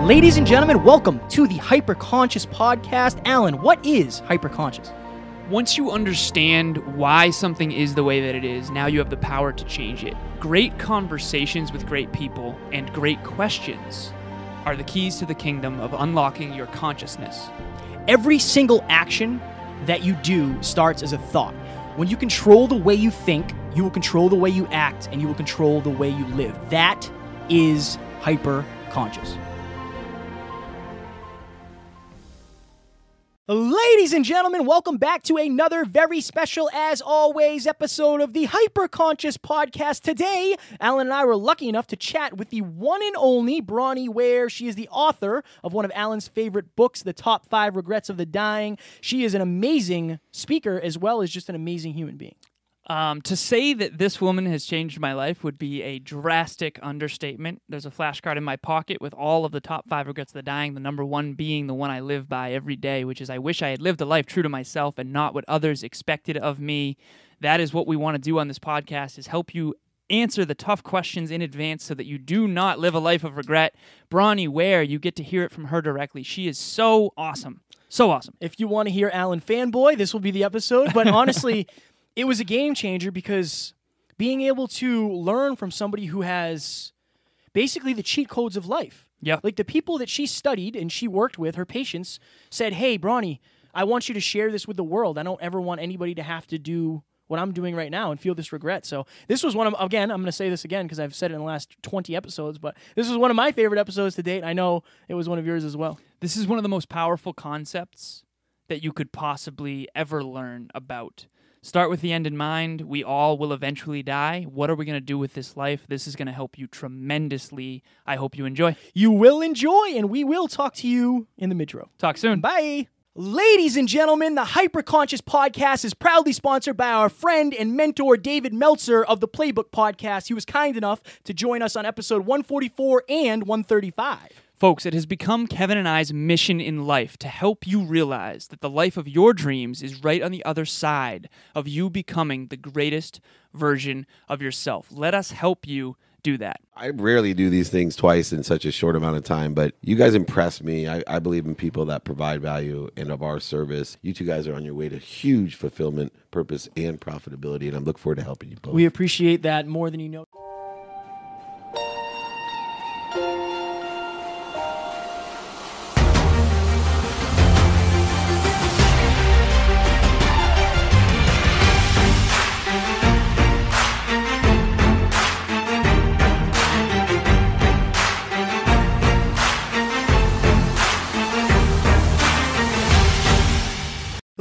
Ladies and gentlemen, welcome to the Hyperconscious Podcast. Alan, what is hyperconscious? Once you understand why something is the way that it is, now you have the power to change it. Great conversations with great people and great questions are the keys to the kingdom of unlocking your consciousness. Every single action that you do starts as a thought. When you control the way you think, you will control the way you act, and you will control the way you live. That is hyperconscious. Ladies and gentlemen, welcome back to another very special, as always, episode of the Hyperconscious Podcast. Today, Alan and I were lucky enough to chat with the one and only Bronnie Ware. She is the author of one of Alan's favorite books, The Top 5 Regrets of the Dying. She is an amazing speaker as well as just an amazing human being. To say that this woman has changed my life would be a drastic understatement. There's a flashcard in my pocket with all of the top 5 regrets of the dying, the number one being the one I live by every day, which is I wish I had lived a life true to myself and not what others expected of me. That is what we want to do on this podcast, is help you answer the tough questions in advance so that you do not live a life of regret. Bronnie Ware, you get to hear it from her directly. She is so awesome. So awesome. If you want to hear Alan fanboy, this will be the episode. But honestly, it was a game changer because being able to learn from somebody who has basically the cheat codes of life. Yeah. Like the people that she studied and she worked with, her patients, said, hey, Bronnie, I want you to share this with the world. I don't ever want anybody to have to do what I'm doing right now and feel this regret. So this was one of, again, I'm going to say this again because I've said it in the last 20 episodes, but this was one of my favorite episodes to date. I know it was one of yours as well. This is one of the most powerful concepts that you could possibly ever learn about. Start with the end in mind. We all will eventually die. What are we going to do with this life? This is going to help you tremendously. I hope you enjoy. You will enjoy, and we will talk to you in the midro. Talk soon. Bye. Ladies and gentlemen, the Hyperconscious Podcast is proudly sponsored by our friend and mentor, David Meltzer of the Playbook Podcast. He was kind enough to join us on episode 144 and 135. Folks, it has become Kevin and I's mission in life to help you realize that the life of your dreams is right on the other side of you becoming the greatest version of yourself. Let us help you do that. I rarely do these things twice in such a short amount of time, but you guys impress me. I believe in people that provide value and of our service. You two guys are on your way to huge fulfillment, purpose, and profitability, and I'm looking forward to helping you both. We appreciate that more than you know.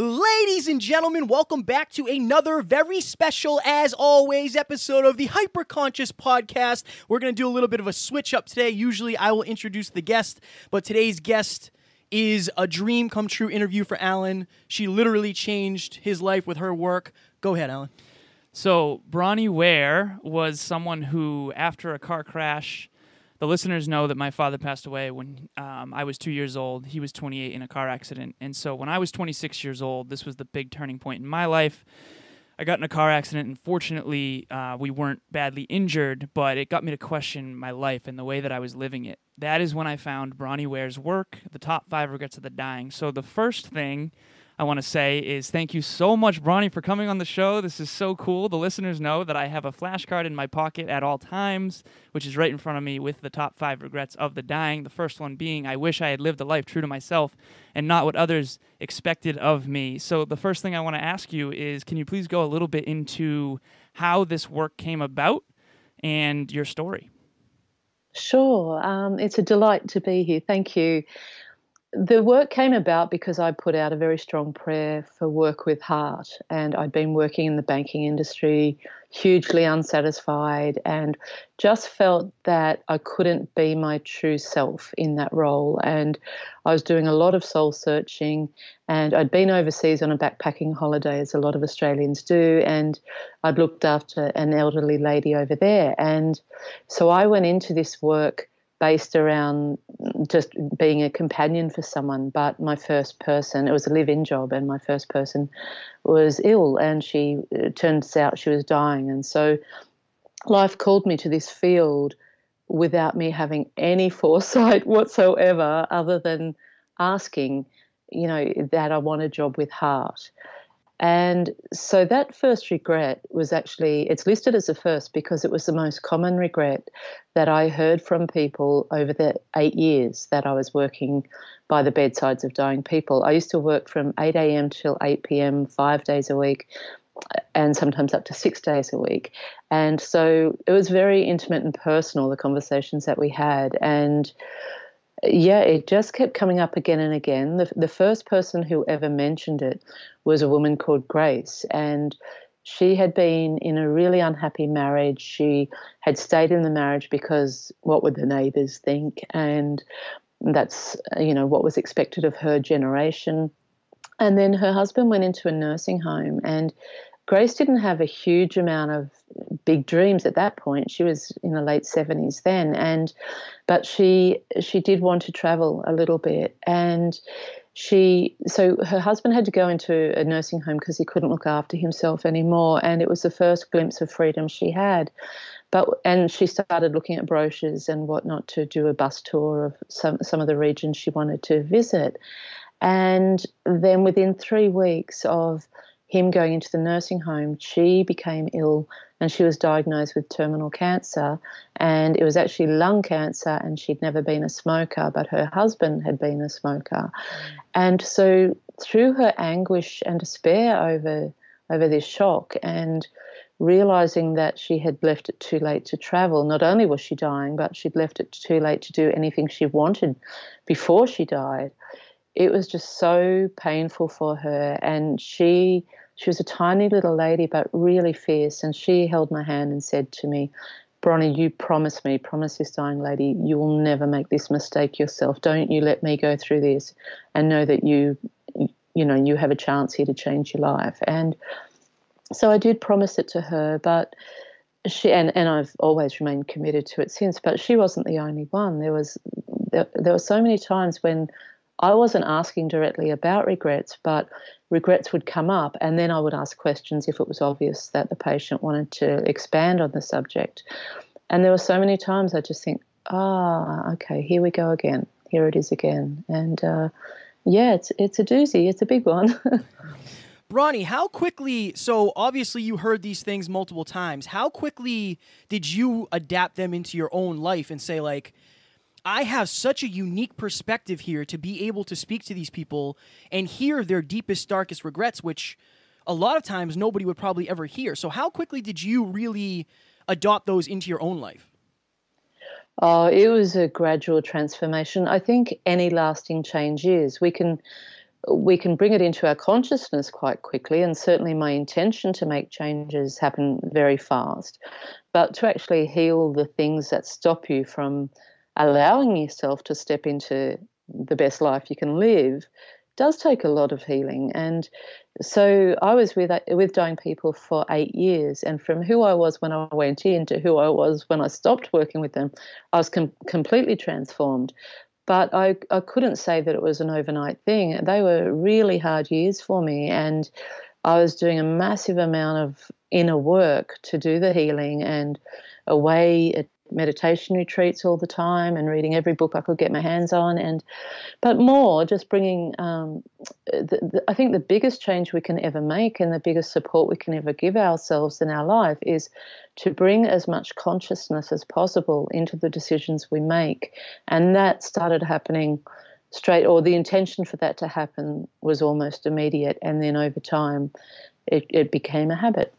Ladies and gentlemen, welcome back to another very special, as always, episode of the Hyperconscious Podcast. We're going to do a little bit of a switch up today. Usually I will introduce the guest, but today's guest is a dream come true interview for Alan. She literally changed his life with her work. Go ahead, Alan. So, Bronnie Ware was someone who, after a car crash, the listeners know that my father passed away when I was 2 years old. He was 28 in a car accident. And so when I was 26 years old, this was the big turning point in my life. I got in a car accident, and fortunately, we weren't badly injured, but it got me to question my life and the way that I was living it. That is when I found Bronnie Ware's work, The Top 5 Regrets of the Dying. So the first thing I want to say is thank you so much, Bronnie, for coming on the show. This is so cool. The listeners know that I have a flashcard in my pocket at all times, which is right in front of me with the top 5 regrets of the dying. The first one being, I wish I had lived a life true to myself and not what others expected of me. So the first thing I want to ask you is, can you please go a little bit into how this work came about and your story? Sure. It's a delight to be here. Thank you. The work came about because I put out a very strong prayer for work with heart, and I'd been working in the banking industry, hugely unsatisfied, and just felt that I couldn't be my true self in that role. And I was doing a lot of soul searching, and I'd been overseas on a backpacking holiday, as a lot of Australians do, and I'd looked after an elderly lady over there. And so I went into this work based around just being a companion for someone. But my first person, it was a live-in job, and my first person was ill, and it turns out she was dying. And so life called me to this field without me having any foresight whatsoever other than asking, that I want a job with heart. And so that first regret was actually, it's listed as a first because it was the most common regret that I heard from people over the 8 years that I was working by the bedsides of dying people. I used to work from 8 a.m. till 8 p.m., 5 days a week, and sometimes up to 6 days a week. And so it was very intimate and personal, the conversations that we had. And yeah, it just kept coming up again and again. The first person who ever mentioned it was a woman called Grace, and she had been in a really unhappy marriage. She had stayed in the marriage because what would the neighbours think? And that's, what was expected of her generation. And then her husband went into a nursing home, and Grace didn't have a huge amount of big dreams at that point. She was in the late 70s then, but she did want to travel a little bit, and so her husband had to go into a nursing home because he couldn't look after himself anymore, and it was the first glimpse of freedom she had. And she started looking at brochures and whatnot to do a bus tour of some of the regions she wanted to visit. And then within 3 weeks of him going into the nursing home, she became ill and she was diagnosed with terminal cancer. And it was actually lung cancer, and she'd never been a smoker, but her husband had been a smoker. And so through her anguish and despair over this shock and realizing that she had left it too late to travel, not only was she dying, but she'd left it too late to do anything she wanted before she died. It was just so painful for her, and she was a tiny little lady but really fierce, and she held my hand and said to me, "Bronnie, you promise this dying lady, you will never make this mistake yourself. Don't you let me go through this, and know that you have a chance here to change your life." And so I did promise it to her, but she and I've always remained committed to it since. But she wasn't the only one. There were so many times when I wasn't asking directly about regrets, but regrets would come up, and then I would ask questions if it was obvious that the patient wanted to expand on the subject. And there were so many times I just think, okay, here we go again. Here it is again. And it's a doozy. It's a big one. Bronnie, how quickly, so obviously you heard these things multiple times, how quickly did you adapt them into your own life and say, like, I have such a unique perspective here to be able to speak to these people and hear their deepest, darkest regrets, which a lot of times nobody would probably ever hear. So how quickly did you really adopt those into your own life? Oh, it was a gradual transformation. I think any lasting change is. We can bring it into our consciousness quite quickly, and certainly my intention to make changes happen very fast. But to actually heal the things that stop you from allowing yourself to step into the best life you can live does take a lot of healing. And so I was with dying people for 8 years, and from who I was when I went in to who I was when I stopped working with them, I was completely transformed. But I couldn't say that it was an overnight thing. They were really hard years for me, and I was doing a massive amount of inner work to do the healing, and away at meditation retreats all the time and reading every book I could get my hands on, but more just bringing I think the biggest change we can ever make and the biggest support we can ever give ourselves in our life is to bring as much consciousness as possible into the decisions we make. And that started happening the intention for that to happen was almost immediate, and then over time it became a habit.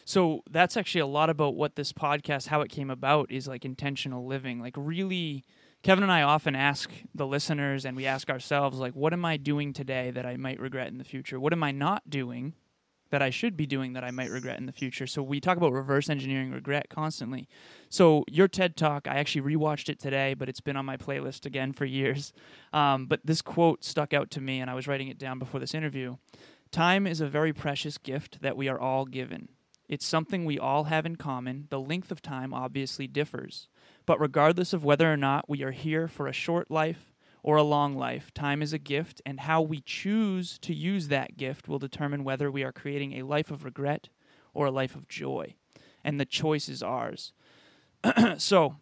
So that's actually a lot about what this podcast, how it came about, is like intentional living. Like really, Kevin and I often ask the listeners, and we ask ourselves, like, what am I doing today that I might regret in the future? What am I not doing that I should be doing that I might regret in the future? So we talk about reverse engineering regret constantly. So your TED Talk, I actually rewatched it today, but it's been on my playlist again for years. But this quote stuck out to me, and I was writing it down before this interview. Time is a very precious gift that we are all given. It's something we all have in common. The length of time obviously differs. But regardless of whether or not we are here for a short life or a long life, time is a gift, and how we choose to use that gift will determine whether we are creating a life of regret or a life of joy. And the choice is ours. So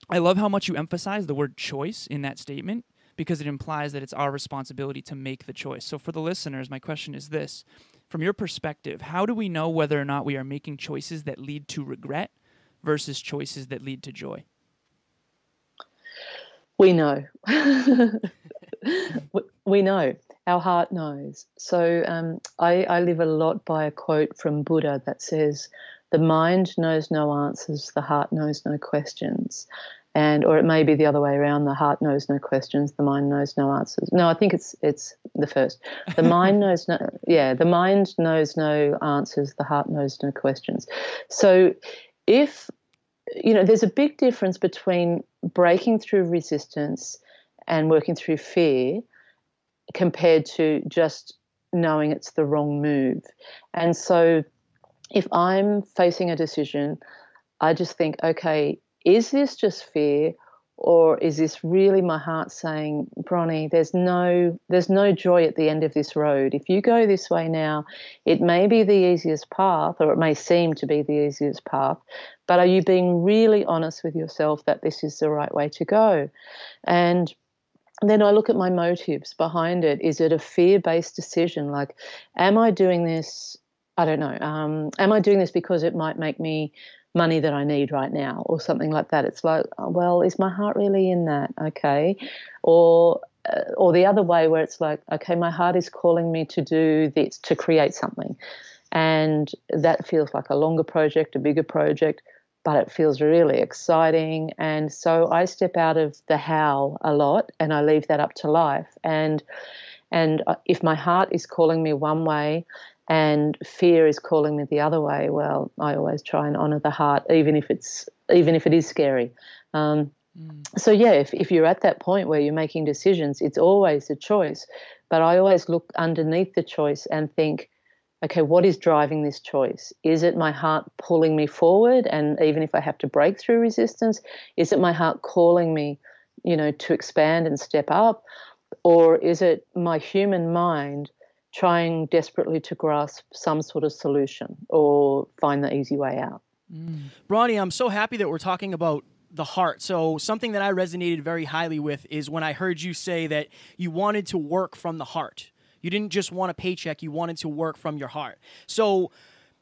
I love how much you emphasize the word choice in that statement, because it implies that it's our responsibility to make the choice. So for the listeners, my question is this. From your perspective, how do we know whether or not we are making choices that lead to regret versus choices that lead to joy? We know. We know. Our heart knows. So I live a lot by a quote from Buddha that says, the mind knows no answers, the heart knows no questions. Or it may be the other way around, the heart knows no questions, the mind knows no answers. No, I think it's the first. The mind knows the mind knows no answers, the heart knows no questions. So if, there's a big difference between breaking through resistance and working through fear compared to just knowing it's the wrong move. And so if I'm facing a decision, I just think, okay, is this just fear, or is this really my heart saying, Bronnie, there's no joy at the end of this road. If you go this way now, it may be the easiest path, or it may seem to be the easiest path, but are you being really honest with yourself that this is the right way to go? And then I look at my motives behind it. Is it a fear-based decision? Like, am I doing this? I don't know. Am I doing this because it might make me money that I need right now, or something like that? It's like, well, is my heart really in that? Okay. Or the other way, where it's like, okay, my heart is calling me to do this, to create something. And that feels like a longer project, a bigger project, but it feels really exciting. And so I step out of the how a lot, and I leave that up to life. And if my heart is calling me one way and fear is calling me the other way, well, I always try and honor the heart, even if it is scary. So yeah, if you're at that point where you're making decisions, it's always a choice. But I always look underneath the choice and think, okay, what is driving this choice? Is it my heart pulling me forward? And even if I have to break through resistance, is it my heart calling me, to expand and step up? Or is it my human mind trying desperately to grasp some sort of solution or find the easy way out? Bronnie, I'm so happy that we're talking about the heart. So something that I resonated very highly with is when I heard you say that you wanted to work from the heart. You didn't just want a paycheck, you wanted to work from your heart. So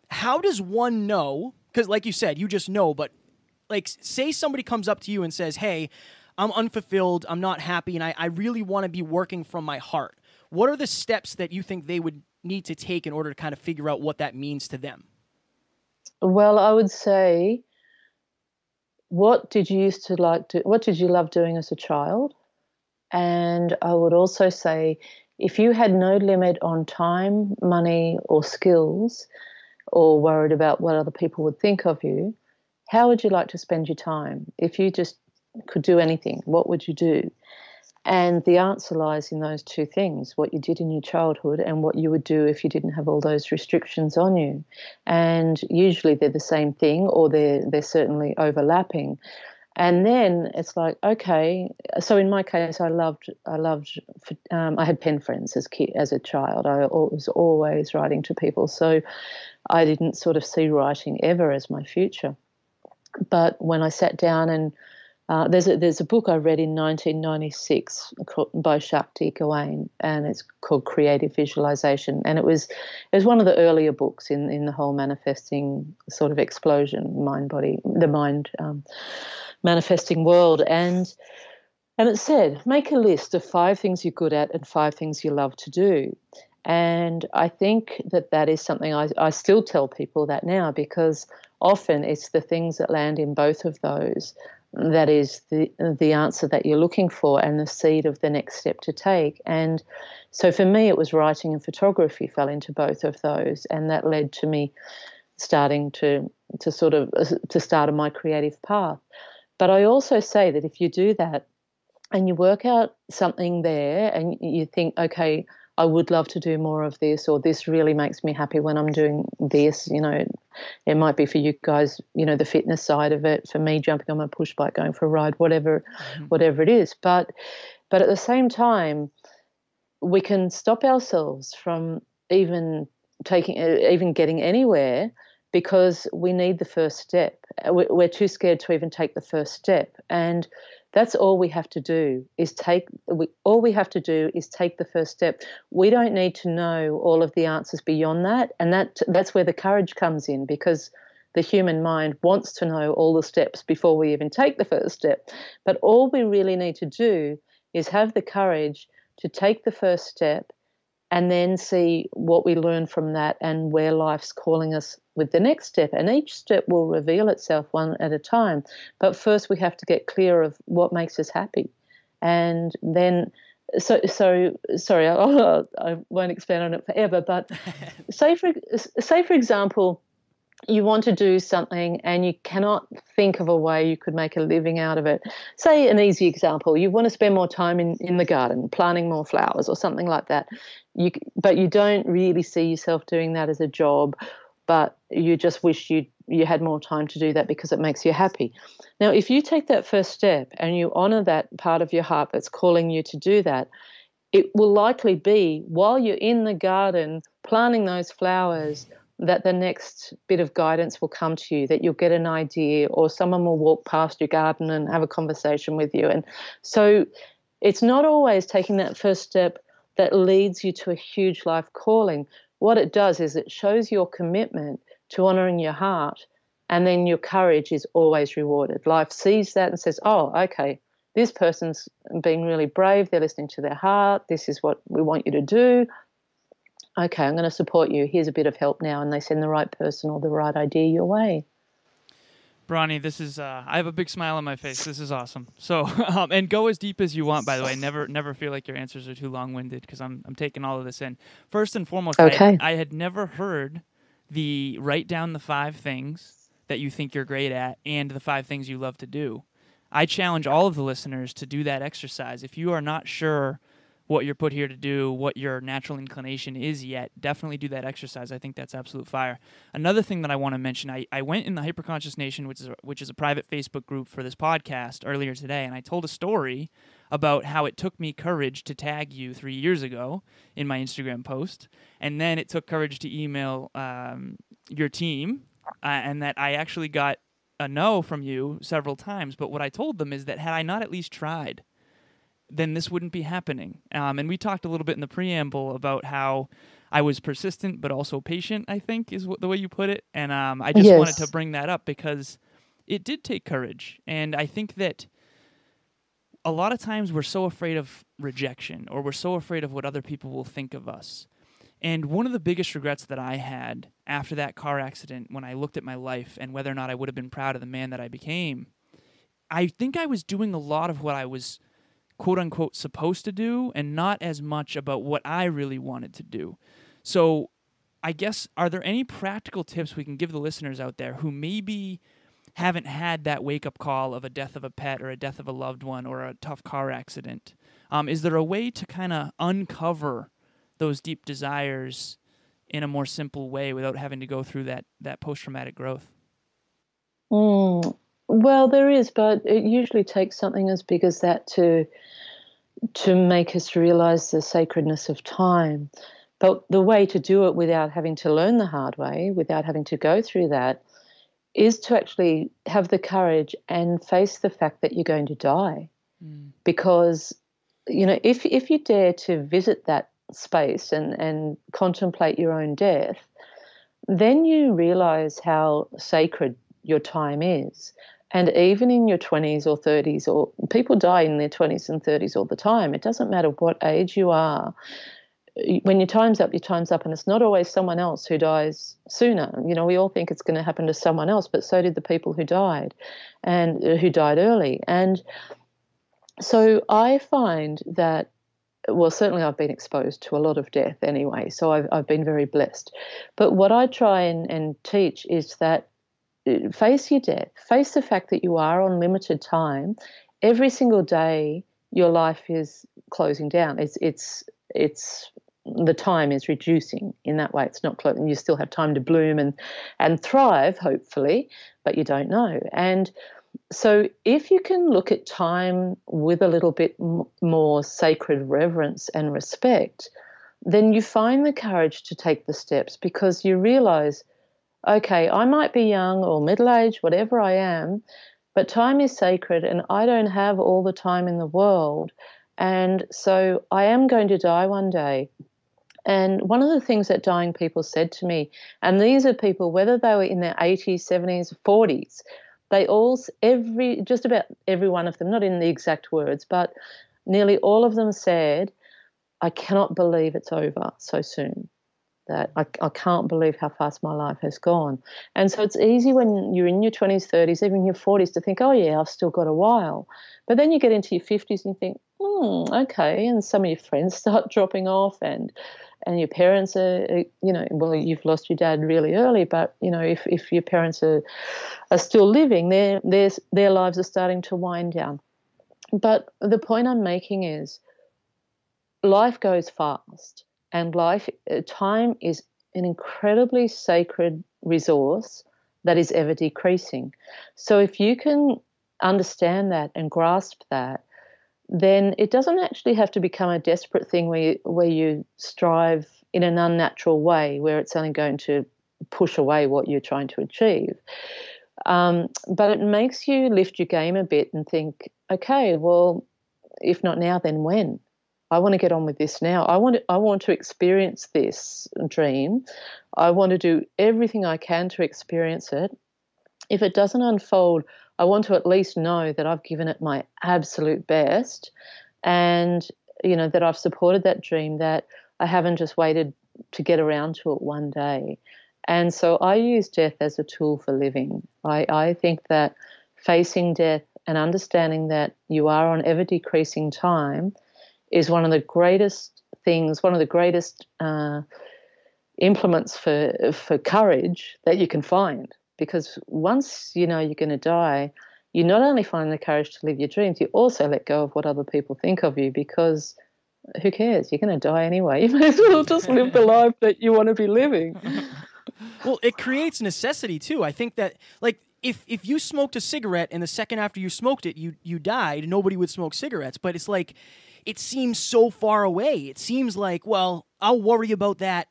how does one know? Because like you said, you just know, but like say somebody comes up to you and says, hey, I'm unfulfilled, I'm not happy, and I really want to be working from my heart. What are the steps that you think they would need to take in order to kind of figure out what that means to them? Well, I would say, what did you love doing as a child? And I would also say, if you had no limit on time, money, or skills, or worried about what other people would think of you, how would you like to spend your time? If you just could do anything, what would you do? And the answer lies in those two things, what you did in your childhood and what you would do if you didn't have all those restrictions on you. And usually they're the same thing, or they're certainly overlapping. And then it's like, okay, so in my case, I had pen friends as a child. I was always writing to people. So I didn't sort of see writing ever as my future. But when I sat down and there's a book I read in 1996 by Shakti Gawain, and it's called Creative Visualization. And it was one of the earlier books in the whole manifesting sort of explosion, the mind manifesting world. And it said, make a list of 5 things you're good at and 5 things you love to do. And I think that is something I still tell people that now, because often it's the things that land in both of those that is the answer that you're looking for and the seed of the next step to take. And so for me, it was writing and photography fell into both of those, and that led to me starting to start on my creative path. But I also say that if you do that and you work out something there and you think, okay, I would love to do more of this, or this really makes me happy when I'm doing this, it might be for you guys, the fitness side of it, for me, jumping on my push bike, going for a ride, whatever it is. But at the same time, we can stop ourselves from even getting anywhere because we need the first step. We're too scared to even take the first step. And that's all we have to do is take the first step. We don't need to know all of the answers beyond that. And that's where the courage comes in, because the human mind wants to know all the steps before we even take the first step. But all we really need to do is have the courage to take the first step and then see what we learn from that and where life's calling us with the next step. And each step will reveal itself one at a time. But first we have to get clear of what makes us happy. And then, sorry, I won't expand on it forever, but say for example, you want to do something and you cannot think of a way you could make a living out of it. Say an easy example, you want to spend more time in the garden, planting more flowers or something like that. But you don't really see yourself doing that as a job, but you just wish you had more time to do that because it makes you happy. Now, if you take that first step and you honor that part of your heart that's calling you to do that, it will likely be while you're in the garden planting those flowers that the next bit of guidance will come to you, that you'll get an idea, or someone will walk past your garden and have a conversation with you. And so it's not always taking that first step that leads you to a huge life calling. What it does is it shows your commitment to honoring your heart, and then your courage is always rewarded. Life sees that and says, oh, okay, this person's being really brave. They're listening to their heart. This is what we want you to do. Okay, I'm going to support you. Here's a bit of help now. And they send the right person or the right idea your way. Bronnie, this is, I have a big smile on my face. This is awesome. So, and go as deep as you want, by the way. Never feel like your answers are too long-winded, because I'm taking all of this in. First and foremost, okay. I had never heard the write down the 5 things that you think you're great at and the 5 things you love to do. I challenge all of the listeners to do that exercise. If you are not sure what you're put here to do, what your natural inclination is yet, definitely do that exercise. I think that's absolute fire. Another thing that I want to mention, I went in the Hyperconscious Nation, which is a private Facebook group for this podcast, earlier today, and I told a story about how it took me courage to tag you 3 years ago in my Instagram post, and then it took courage to email your team, and that I actually got a no from you several times. But what I told them is that had I not at least tried, then this wouldn't be happening. And we talked a little bit in the preamble about how I was persistent but also patient, I think is the way you put it. And I just wanted to bring that up because it did take courage. And I think that a lot of times we're so afraid of rejection, or we're so afraid of what other people will think of us. And one of the biggest regrets that I had after that car accident, when I looked at my life and whether or not I would have been proud of the man that I became, I think I was doing a lot of what I was quote-unquote supposed to do and not as much about what I really wanted to do. So I guess, are there any practical tips we can give the listeners out there who maybe haven't had that wake-up call of a death of a pet or a death of a loved one or a tough car accident? Is there a way to kind of uncover those deep desires in a more simple way without having to go through that post-traumatic growth? Well, there is, but it usually takes something as big as that to make us realize the sacredness of time. But the way to do it without having to learn the hard way, without having to go through that, is to actually have the courage and face the fact that you're going to die. Because, if you dare to visit that space and contemplate your own death, then you realize how sacred your time is. And even in your 20s or 30s, or people die in their 20s and 30s all the time. It doesn't matter what age you are. When your time's up, and it's not always someone else who dies sooner. We all think it's going to happen to someone else, but so did the people who died, and who died early. And so I find that, well, certainly I've been exposed to a lot of death anyway, so I've been very blessed. But what I try and teach is that face your death, face the fact that you are on limited time. Every single day your life is closing down. It's the time is reducing in that way. It's not closing. You still have time to bloom and thrive, hopefully, but you don't know. And so if you can look at time with a little bit more sacred reverence and respect, then you find the courage to take the steps, because you realize okay, I might be young or middle-aged, whatever I am, but time is sacred and I don't have all the time in the world. And so I am going to die one day. And one of the things that dying people said to me, and these are people, whether they were in their 80s, 70s, 40s, they all, just about every one of them, not in the exact words, but nearly all of them said, I cannot believe it's over so soon. That I can't believe how fast my life has gone. And so it's easy when you're in your 20s, 30s, even your 40s to think, oh, yeah, I've still got a while. But then you get into your 50s and you think, okay, and some of your friends start dropping off and your parents are, well, you've lost your dad really early, but, if your parents are still living, their lives are starting to wind down. But the point I'm making is life goes fast. And time is an incredibly sacred resource that is ever decreasing. So if you can understand that and grasp that, then it doesn't actually have to become a desperate thing where you strive in an unnatural way, where it's only going to push away what you're trying to achieve. But it makes you lift your game a bit and think, okay, well, if not now, then when? I want to get on with this now. I want to experience this dream. I want to do everything I can to experience it. If it doesn't unfold, I want to at least know that I've given it my absolute best, and that I've supported that dream, that I haven't just waited to get around to it one day. And so I use death as a tool for living. I think that facing death and understanding that you are on ever decreasing time is one of the greatest things, one of the greatest implements for courage that you can find. Because once you know you're going to die, you not only find the courage to live your dreams, you also let go of what other people think of you, because who cares? You're going to die anyway. You may as well just live the life that you want to be living. Well, it creates necessity too. I think that, like, if you smoked a cigarette and the second after you smoked it, you died, nobody would smoke cigarettes. But it's like, it seems so far away. It seems like, well, I'll worry about that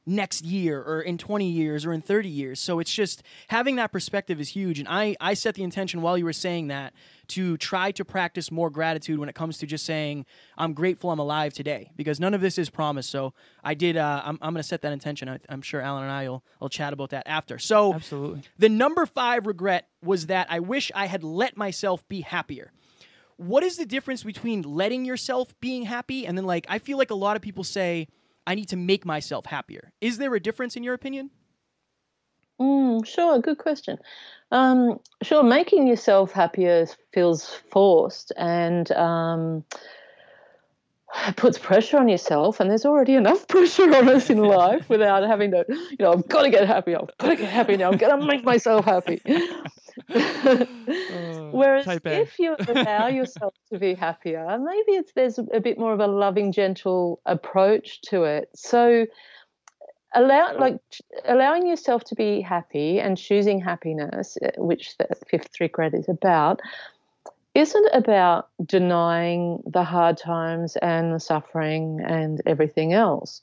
next year or in 20 years or in 30 years. So it's just having that perspective is huge. And I set the intention while you were saying that to try to practice more gratitude when it comes to just saying, I'm grateful I'm alive today, because none of this is promised. So I did, I'm going to set that intention. I'm sure Alan and I will chat about that after. So Absolutely. The number 5 regret was that I wish I had let myself be happier. What is the difference between letting yourself being happy and then, like, I feel like a lot of people say, I need to make myself happier. Is there a difference in your opinion? Sure, good question. Sure, making yourself happier feels forced and puts pressure on yourself, and there's already enough pressure on us in life without having to, I've got to get happy. I've got to get happy now. I'm going to make myself happy. Whereas if you allow yourself to be happier, maybe there's a bit more of a loving, gentle approach to it. So allowing yourself to be happy and choosing happiness, which the 5th regret is about, isn't about denying the hard times and the suffering and everything else.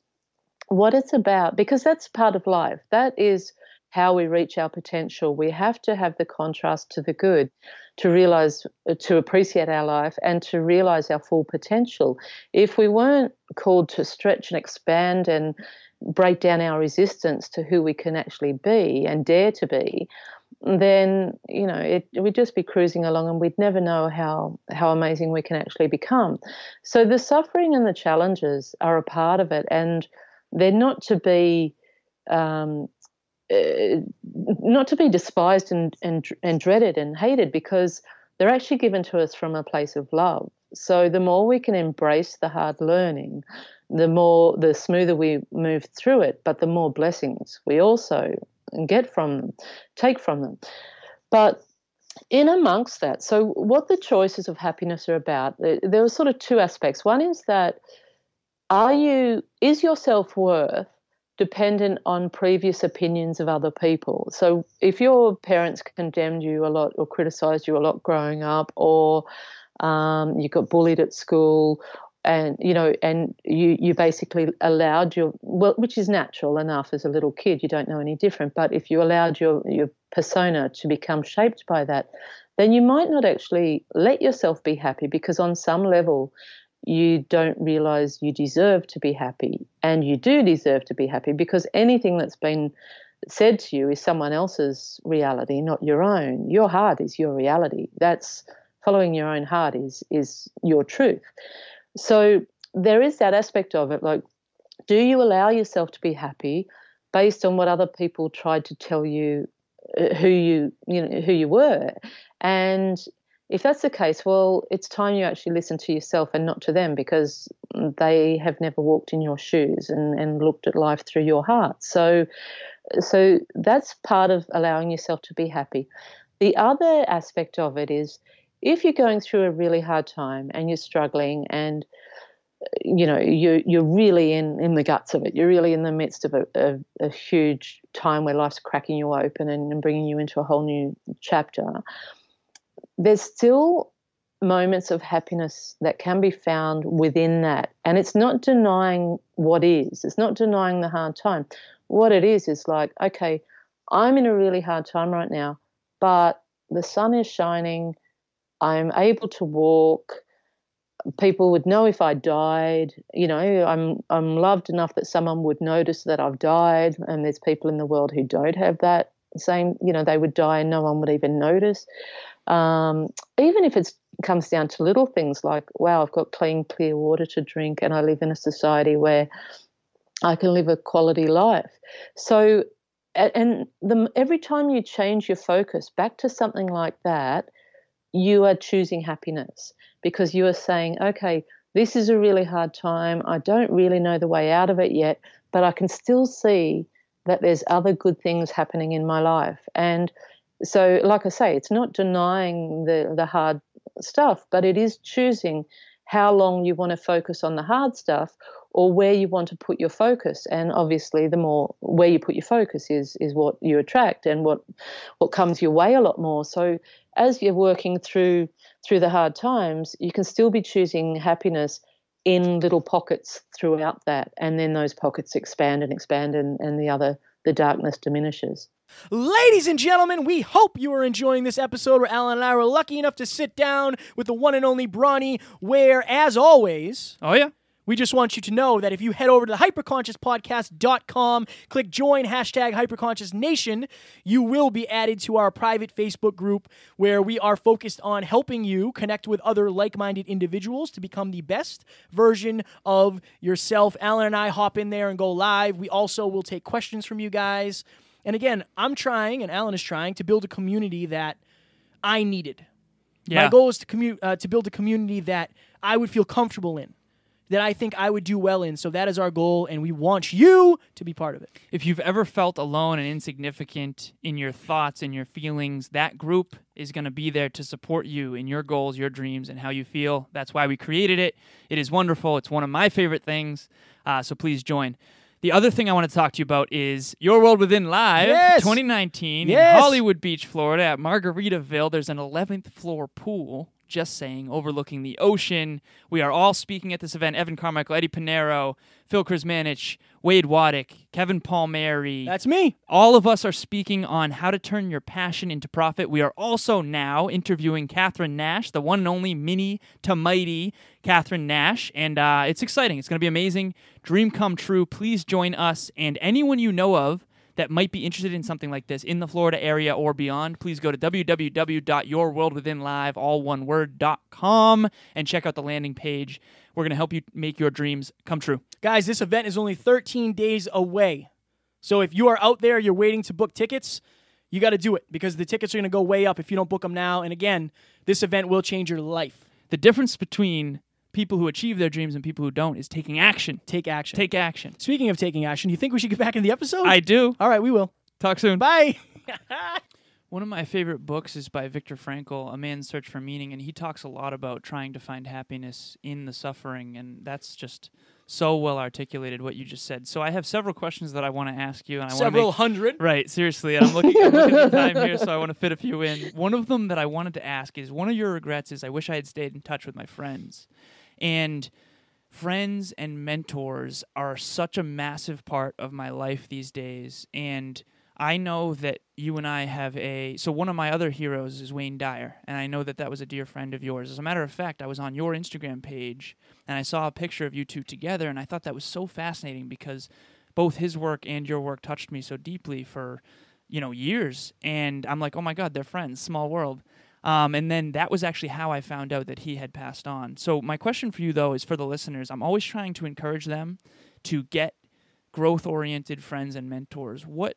What it's about, because that's part of life, that is how we reach our potential. We have to have the contrast to the good to realize, to appreciate our life and to realize our full potential. If we weren't called to stretch and expand and break down our resistance to who we can actually be and dare to be, then we'd just be cruising along and we'd never know how amazing we can actually become. So the suffering and the challenges are a part of it, and they're not to be despised and dreaded and hated, because they're actually given to us from a place of love. So the more we can embrace the hard learning, the smoother we move through it, but the more blessings we also take from them. But in amongst that, so what the choices of happiness are about, there are sort of 2 aspects. One is that is your self-worth dependent on previous opinions of other people? So if your parents condemned you a lot or criticized you a lot growing up, or you got bullied at school, and you basically allowed which is natural enough as a little kid, you don't know any different, but if you allowed your persona to become shaped by that, then you might not actually let yourself be happy, because on some level you don't realize you deserve to be happy, and you do deserve to be happy, because anything that's been said to you is someone else's reality, not your own. Your heart is your reality. That's following your own heart is your truth. So there is that aspect of it. Like, do you allow yourself to be happy based on what other people tried to tell you who you were? And if that's the case, well, it's time you actually listen to yourself and not to them, because they have never walked in your shoes and looked at life through your heart. So that's part of allowing yourself to be happy. The other aspect of it is, if you're going through a really hard time and you're struggling, and you're really in the guts of it, you're really in the midst of a huge time where life's cracking you open and bringing you into a whole new chapter, there's still moments of happiness that can be found within that. And it's not denying what is. It's not denying the hard time. What it is like, okay, I'm in a really hard time right now, but the sun is shining. I'm able to walk. People would know if I died. I'm loved enough that someone would notice that I've died. And there's people in the world who don't have that same, they would die and no one would even notice. Even if it comes down to little things like, wow, I've got clean, clear water to drink, and I live in a society where I can live a quality life. So, every time you change your focus back to something like that, you are choosing happiness, because you are saying, okay, this is a really hard time. I don't really know the way out of it yet, but I can still see that there's other good things happening in my life. And so, like I say, it's not denying the hard stuff, but it is choosing how long you want to focus on the hard stuff, or where you want to put your focus. And obviously, the more where you put your focus is what you attract, and what comes your way a lot more. So as you're working through the hard times, you can still be choosing happiness in little pockets throughout that, and then those pockets expand and the darkness diminishes. Ladies and gentlemen, we hope you are enjoying this episode where Alan and I were lucky enough to sit down with the one and only Bronnie Ware. As always, Oh, yeah. we just want you to know that if you head over to the hyperconsciouspodcast.com, click join, #HyperConsciousNation, you will be added to our private Facebook group, where we are focused on helping you connect with other like-minded individuals to become the best version of yourself. Alan and I hop in there and go live. We also will take questions from you guys. And again, I'm trying, and Alan is trying, to build a community that I needed. Yeah. My goal is to build a community that I would feel comfortable in, that I think I would do well in. So that is our goal, and we want you to be part of it. If you've ever felt alone and insignificant in your thoughts and your feelings, that group is going to be there to support you in your goals, your dreams, and how you feel. That's why we created it. It is wonderful. It's one of my favorite things, so please join. The other thing I want to talk to you about is Your World Within Live 2019 in Hollywood Beach, Florida at Margaritaville. There's an 11th floor pool, just saying, overlooking the ocean. We are all speaking at this event. Evan Carmichael, Eddie Pinero, Phil Krzmanich, Wade Waddick, Kevin Palmieri. That's me. All of us are speaking on how to turn your passion into profit. We are also now interviewing Catherine Nash, the one and only mini to mighty Catherine Nash. And it's exciting. It's going to be amazing. Dream come true. Please join us and anyone you know of that might be interested in something like this in the Florida area or beyond. Please go to www.yourworldwithinlive.com and check out the landing page. We're going to help you make your dreams come true. Guys, this event is only 13 days away. So if you are out there, you're waiting to book tickets, you got to do it, because the tickets are going to go way up if you don't book them now. And again, this event will change your life. The difference between people who achieve their dreams and people who don't is taking action. Take action. Take action. Speaking of taking action, you think we should get back into the episode? I do. All right, we will. Talk soon. Bye. One of my favorite books is by Viktor Frankl, A Man's Search for Meaning, and he talks a lot about trying to find happiness in the suffering, and that's just so well articulated what you just said. So I have several questions that I want to ask you. And Several hundred? Right, seriously. And I'm looking at the time here, so I want to fit a few in. One of them that I wanted to ask is, one of your regrets is, I wish I had stayed in touch with my friends. And friends and mentors are such a massive part of my life these days. And I know that you and I have so one of my other heroes is Wayne Dyer, and I know that that was a dear friend of yours. As a matter of fact, I was on your Instagram page, and I saw a picture of you two together, and I thought that was so fascinating because both his work and your work touched me so deeply for, years. And I'm like, oh my God, they're friends, small world. And then that was actually how I found out that he had passed on. So my question for you, though, is for the listeners. I'm always trying to encourage them to get growth-oriented friends and mentors. What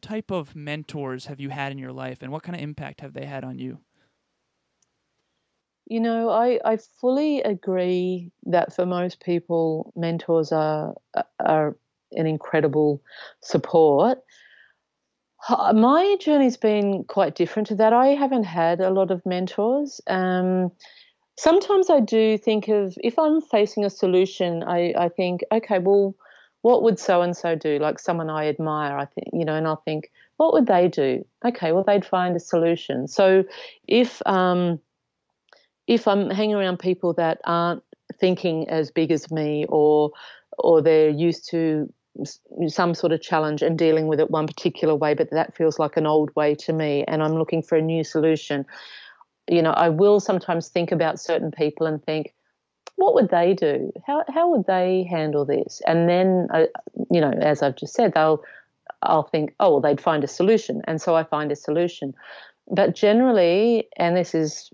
type of mentors have you had in your life, and what kind of impact have they had on you? I fully agree that for most people, mentors are an incredible support. My journey's been quite different to that. I haven't had a lot of mentors. Sometimes I do think of, if I'm facing a solution, I think, okay, well, what would so-and-so do? Like someone I admire, I think, and I'll think, what would they do? Okay, well, they'd find a solution. So if I'm hanging around people that aren't thinking as big as me, or they're used to some sort of challenge and dealing with it one particular way, but that feels like an old way to me, and I'm looking for a new solution, I will sometimes think about certain people and think, what would they do? How would they handle this? And then, as I've just said, I'll think, oh, well, they'd find a solution. And so I find a solution. But generally, and this is,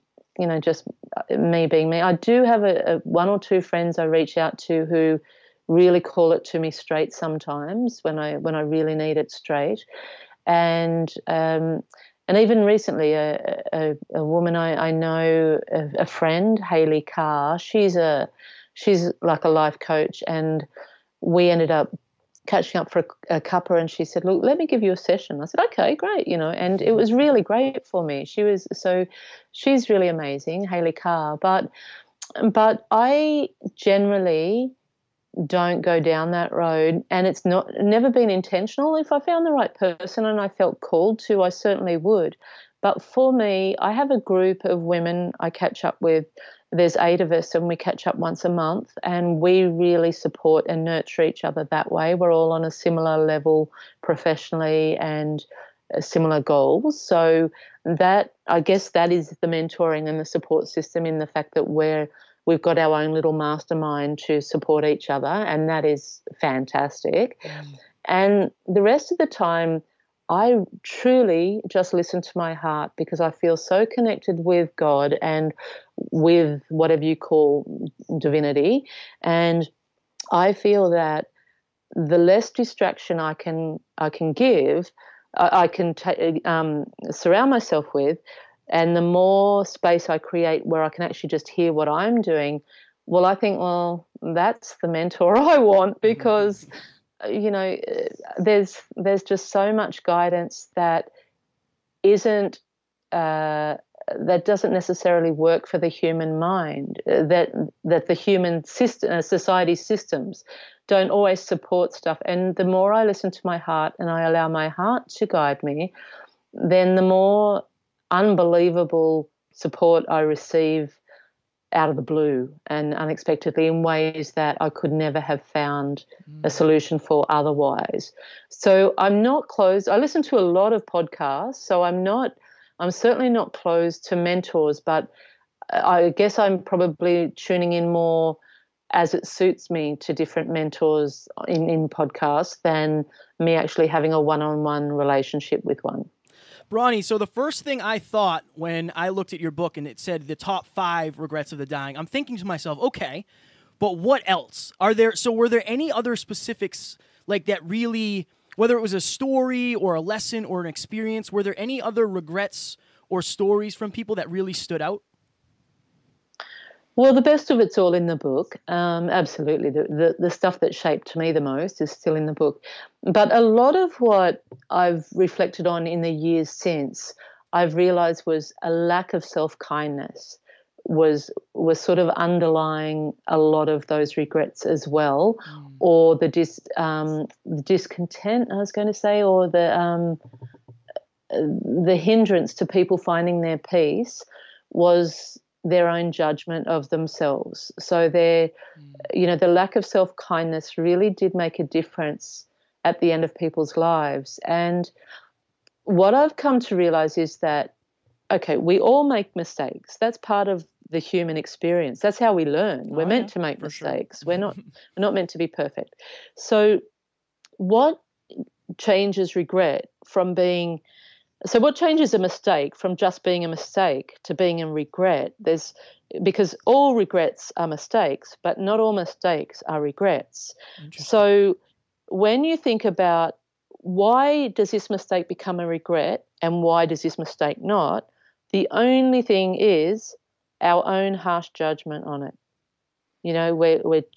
just me being me, I do have a one or two friends I reach out to who really call it to me straight sometimes when I really need it straight. And even recently, a woman I know, a friend, Hayley Carr, she's like a life coach, and we ended up catching up for a cuppa, and she said, look, let me give you a session. I said, okay, great, and it was really great for me. She's really amazing, Hayley Carr, but I generally don't go down that road, and it's never been intentional. If I found the right person and I felt called to, I certainly would. But for me, I have a group of women I catch up with. There's 8 of us, and we catch up once a month, and we really support and nurture each other that way. We're all on a similar level professionally and similar goals. So I guess that is the mentoring and the support system, in the fact that we've got our own little mastermind to support each other, and that is fantastic. And the rest of the time, I truly just listen to my heart, because I feel so connected with God and with whatever you call divinity. And I feel that the less distraction I can give, I can surround myself with, and the more space I create where I can actually just hear what I'm doing, well, I think, well, that's the mentor I want, because, there's just so much guidance that isn't, that doesn't necessarily work for the human mind, that the human system, society systems don't always support stuff. And the more I listen to my heart and I allow my heart to guide me, then the more unbelievable support I receive out of the blue and unexpectedly, in ways that I could never have found a solution for otherwise. So I'm not closed. I listen to a lot of podcasts, so I'm certainly not closed to mentors, but I guess I'm probably tuning in more as it suits me to different mentors in podcasts than me actually having a one-on-one relationship with one. Bronnie, so the first thing I thought when I looked at your book and it said the top 5 regrets of the dying, I'm thinking to myself, okay, but what else? Were there any other specifics like that really, whether it was a story or a lesson or an experience, were there any other regrets or stories from people that really stood out? Well, the best of it's all in the book. Absolutely. The stuff that shaped me the most is still in the book. But a lot of what I've reflected on in the years since, I've realized was a lack of self-kindness was sort of underlying a lot of those regrets as well, or the discontent, I was going to say, or the hindrance to people finding their peace was their own judgment of themselves. So the lack of self-kindness really did make a difference at the end of people's lives. And what I've come to realize is that, okay, we all make mistakes. That's part of the human experience. That's how we learn. We're meant to make mistakes. Sure. We're not meant to be perfect. So what changes regret from being so what changes a mistake from just being a mistake to being a regret? Because all regrets are mistakes, but not all mistakes are regrets. So when you think about why does this mistake become a regret and why does this mistake not, the only thing is our own harsh judgment on it.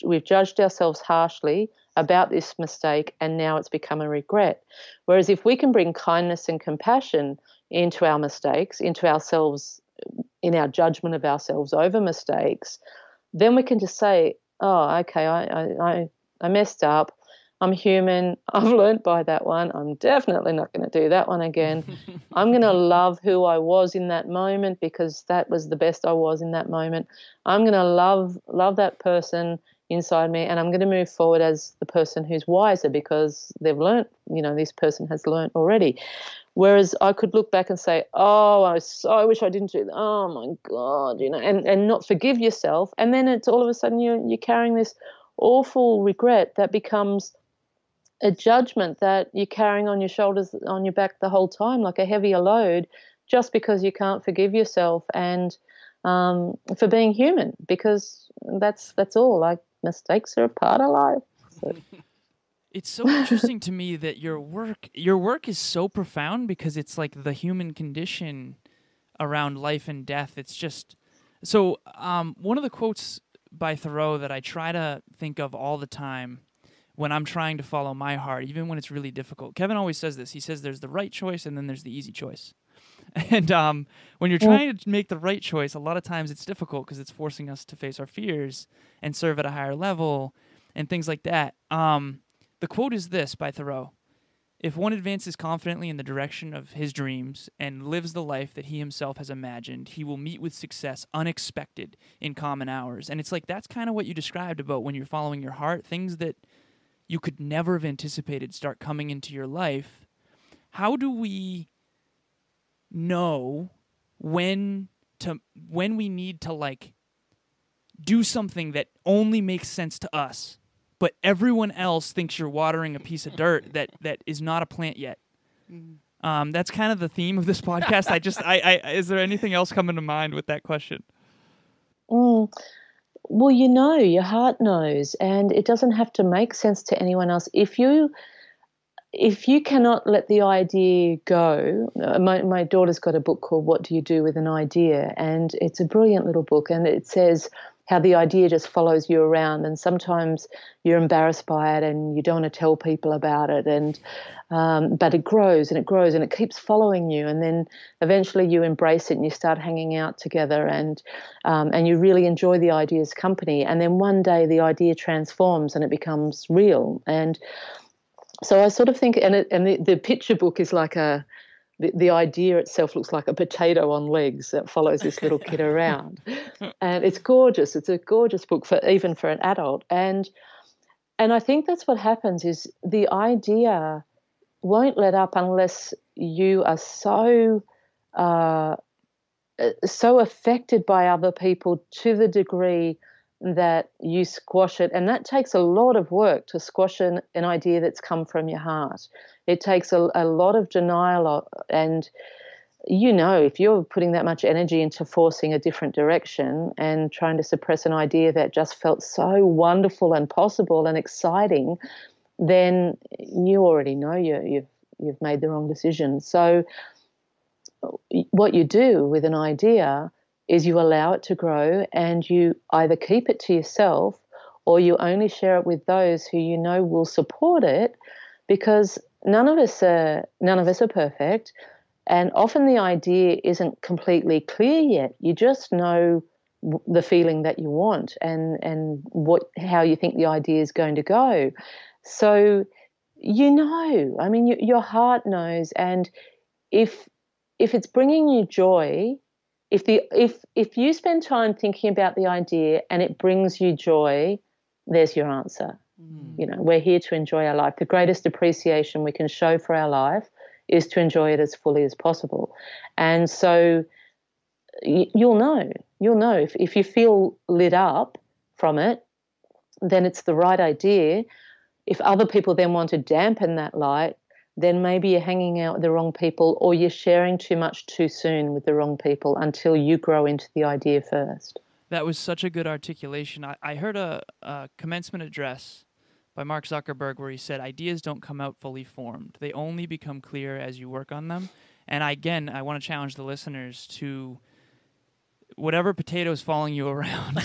We've judged ourselves harshly about this mistake, and now it's become a regret. Whereas if we can bring kindness and compassion into our mistakes, into ourselves, in our judgment of ourselves over mistakes, then we can just say, oh, okay, I messed up. I'm human. I've learned by that one. I'm definitely not going to do that one again. I'm going to love who I was in that moment because that was the best I was in that moment. I'm going to love that person inside me, and I'm going to move forward as the person who's wiser because they've learned, this person has learned already. Whereas I could look back and say, oh, I so wish I didn't do that. Oh, my God, and not forgive yourself. And then it's all of a sudden you're carrying this awful regret that becomes a judgment that you're carrying on your shoulders, on your back the whole time, like a heavier load, just because you can't forgive yourself and for being human, because that's all. Like, mistakes are a part of life. So. It's so interesting to me that your work is so profound because it's like the human condition around life and death. It's just so. One of the quotes by Thoreau that I try to think of all the time when I'm trying to follow my heart, even when it's really difficult. Kevin always says this. He says there's the right choice and then there's the easy choice. And when you're trying to make the right choice, a lot of times it's difficult because it's forcing us to face our fears and serve at a higher level and things like that. The quote is this by Thoreau: "If one advances confidently in the direction of his dreams and lives the life that he himself has imagined, he will meet with success unexpected in common hours." And it's like that's kind of what you described about when you're following your heart. Things that you could never have anticipated start coming into your life. How do we know when we need to like do something that only makes sense to us, but everyone else thinks you're watering a piece of dirt that is not a plant yet? That's kind of the theme of this podcast. Is there anything else coming to mind with that question? Well, your heart knows, and it doesn't have to make sense to anyone else. If you cannot let the idea go, my daughter's got a book called What Do You Do with an Idea? And it's a brilliant little book, and it says how the idea just follows you around, and sometimes you're embarrassed by it and you don't want to tell people about it, and but it grows and it grows and it keeps following you, and then eventually you embrace it and you start hanging out together, and you really enjoy the idea's company, and then one day the idea transforms and it becomes real. And so I sort of think, and the picture book is like the idea itself looks like a potato on legs that follows this little kid around, and it's gorgeous. It's a gorgeous book even for an adult, and I think that's what happens is the idea won't let up unless you are so affected by other people to the degree that you squash it. And that takes a lot of work to squash an idea that's come from your heart. It takes a lot of denial, and if you're putting that much energy into forcing a different direction and trying to suppress an idea that just felt so wonderful and possible and exciting, then you already know you've made the wrong decision. So what you do with an idea is you allow it to grow, and you either keep it to yourself or you only share it with those who you know will support it, because none of us are perfect, and often the idea isn't completely clear yet. You just know the feeling that you want and how you think the idea is going to go. So your heart knows, and if it's bringing you joy, if you spend time thinking about the idea and it brings you joy, there's your answer. You know, we're here to enjoy our life. The greatest appreciation we can show for our life is to enjoy it as fully as possible. And so you'll know if you feel lit up from it, then it's the right idea. If other people then want to dampen that light, then maybe you're hanging out with the wrong people, or you're sharing too much too soon with the wrong people until you grow into the idea first. That was such a good articulation. I heard a commencement address by Mark Zuckerberg where he said, ideas don't come out fully formed. They only become clear as you work on them. And I want to challenge the listeners to whatever potatoes following you around.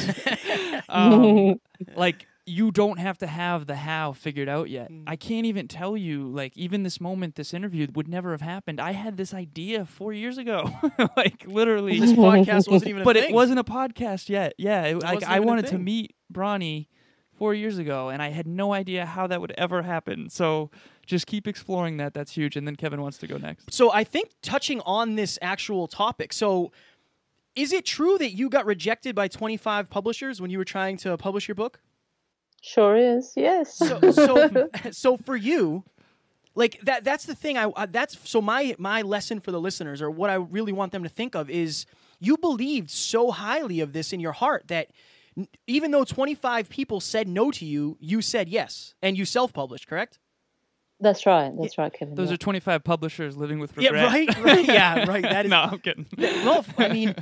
Like, you don't have to have the how figured out yet. I can't even tell you, like, even this moment, this interview would never have happened. I had this idea 4 years ago. Like, literally. This podcast wasn't even a but thing. It wasn't a podcast yet. Yeah, I wanted to thing. meet Bronnie 4 years ago, and I had no idea how that would ever happen. So just keep exploring that. That's huge. And then Kevin wants to go next. So I think touching on this actual topic, so is it true that you got rejected by 25 publishers when you were trying to publish your book? Sure is, yes. So for you, like that's the thing. My lesson for the listeners, or what I really want them to think of, is you believed so highly of this in your heart that even though 25 people said no to you, you said yes, and you self-published, correct? That's right, Kevin. Those are 25 publishers living with regret. Yeah, right. Yeah, right. That is, no, I'm kidding. Well, I mean,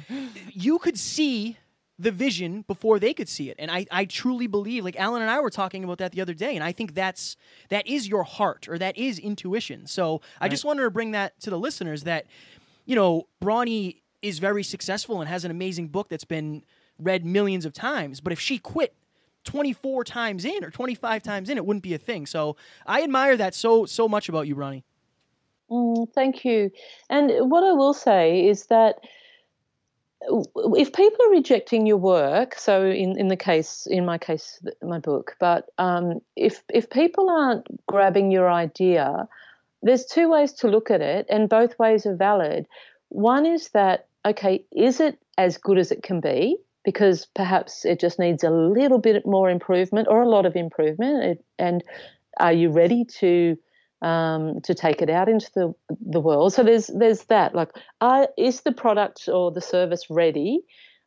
you could see the vision before they could see it. And I truly believe, like Alan and I were talking about that the other day, and I think that is your heart, or that is intuition. So I just wanted to bring that to the listeners that, you know, Bronnie is very successful and has an amazing book that's been read millions of times. But if she quit 24 times in or 25 times in, it wouldn't be a thing. So I admire that so much about you, Bronnie. Thank you. And what I will say is that if people are rejecting your work, so in my case, my book, but if people aren't grabbing your idea, there's two ways to look at it, and both ways are valid. One is that, okay, is it as good as it can be? Because perhaps it just needs a little bit more improvement or a lot of improvement. And are you ready to take it out into the world? So there's that. Like, is the product or the service ready,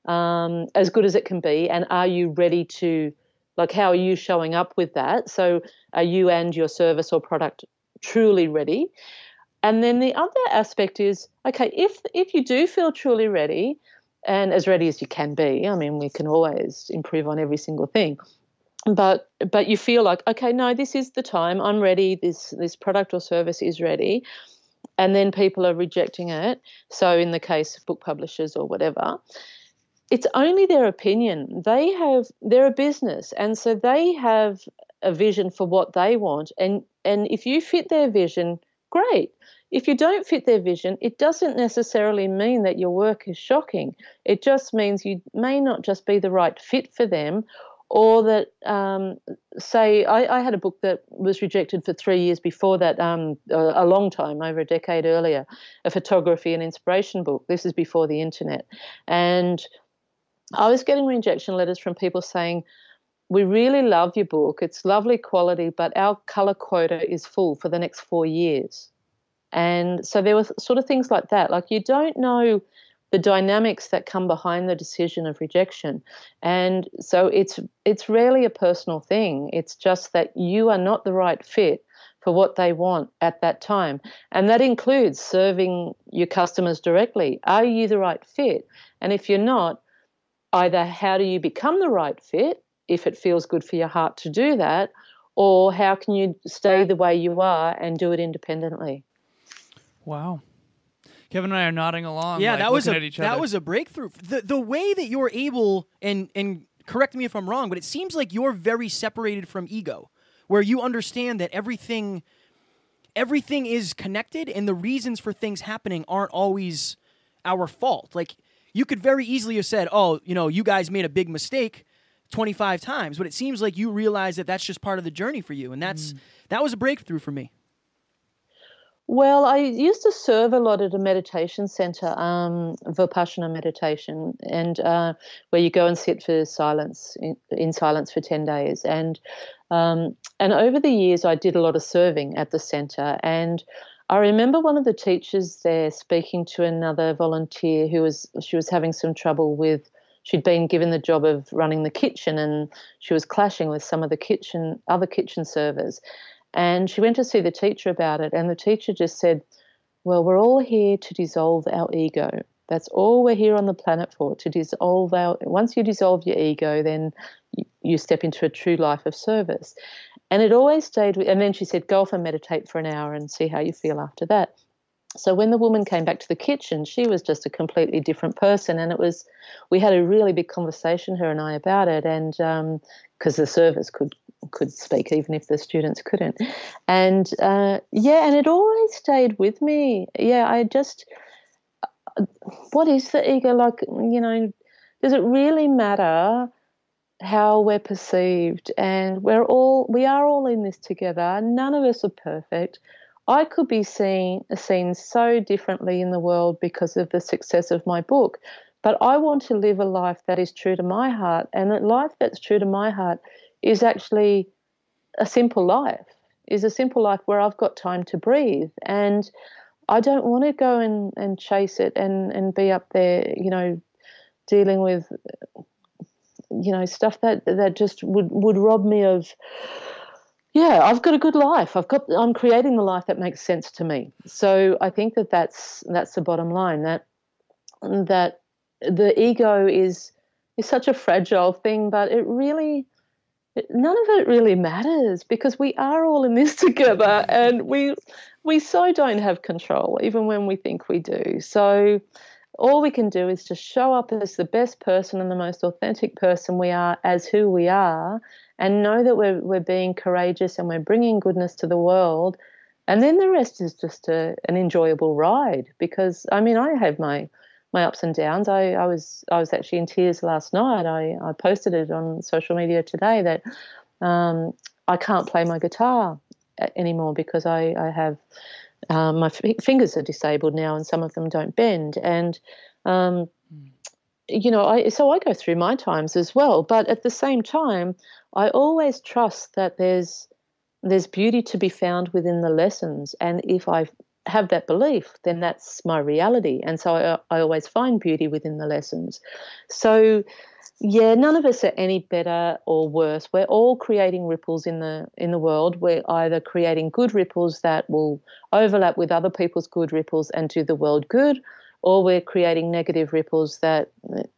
as good as it can be? And are you ready to, like, how are you showing up with that? So are you and your service or product truly ready? And then the other aspect is, okay, if you do feel truly ready, and as ready as you can be, I mean, we can always improve on every single thing. But you feel like, okay, no, this is the time. I'm ready. This product or service is ready. And then people are rejecting it. So in the case of book publishers or whatever, it's only their opinion. They're a business, and so they have a vision for what they want. And if you fit their vision, great. If you don't fit their vision, it doesn't necessarily mean that your work is shocking. It just means you may not just be the right fit for them, or that, say, I had a book that was rejected for 3 years before that, a long time, over a decade earlier, a photography and inspiration book. This is before the internet. And I was getting rejection letters from people saying, we really love your book. It's lovely quality, but our colour quota is full for the next 4 years. And so there were sort of things like that. Like, you don't know the dynamics that come behind the decision of rejection. And so it's rarely a personal thing. It's just that you are not the right fit for what they want at that time. And that includes serving your customers directly. Are you the right fit? And if you're not, either how do you become the right fit, if it feels good for your heart to do that, or how can you stay the way you are and do it independently? Wow. Kevin and I are nodding along. Yeah, like, that was a breakthrough. The way that you're able, and correct me if I'm wrong, but it seems like you're very separated from ego, where you understand that everything is connected, and the reasons for things happening aren't always our fault. Like, you could very easily have said, oh, you know, you guys made a big mistake 25 times, but it seems like you realize that that's just part of the journey for you, and that was a breakthrough for me. Well, I used to serve a lot at a meditation center, Vipassana meditation, and where you go and sit for silence in silence for 10 days. And over the years, I did a lot of serving at the center. And I remember one of the teachers there speaking to another volunteer she was having some trouble with. She'd been given the job of running the kitchen, and she was clashing with some of the other kitchen servers. And she went to see the teacher about it, and the teacher just said, well, we're all here to dissolve our ego. That's all we're here on the planet for, to dissolve once you dissolve your ego, then you step into a true life of service. And it always stayed with, and then she said, go off and meditate for an hour and see how you feel after that. So when the woman came back to the kitchen, she was just a completely different person. And we had a really big conversation, her and I, about it. And because the servers could speak even if the students couldn't. And and it always stayed with me. Yeah, what is the ego like? Does it really matter how we're perceived? And we are all in this together. None of us are perfect. I could be seen so differently in the world because of the success of my book, but I want to live a life that is true to my heart, and a life that's true to my heart is actually a simple life where I've got time to breathe. And I don't want to go and chase it and be up there, dealing with, stuff that just would rob me of, I've got a good life. I'm creating the life that makes sense to me. So I think that's the bottom line, that the ego is such a fragile thing, but none of it really matters, because we are all in this together, and we so don't have control even when we think we do. So all we can do is to show up as the best person and the most authentic person we are, as who we are, and know that we're being courageous and we're bringing goodness to the world. And then the rest is just an enjoyable ride, because I have my ups and downs. I was actually in tears last night. I posted it on social media today that I can't play my guitar anymore because I have my fingers are disabled now, and some of them don't bend. And so I go through my times as well. But at the same time, I always trust that there's beauty to be found within the lessons, and if I have that belief, then that's my reality. And so I always find beauty within the lessons. So none of us are any better or worse. We're all creating ripples in the world. We're either creating good ripples that will overlap with other people's good ripples and do the world good, or we're creating negative ripples that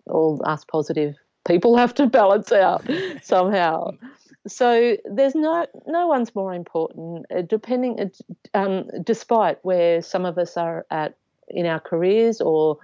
all us positive people have to balance out somehow. So there's no one's more important, despite where some of us are at in our careers or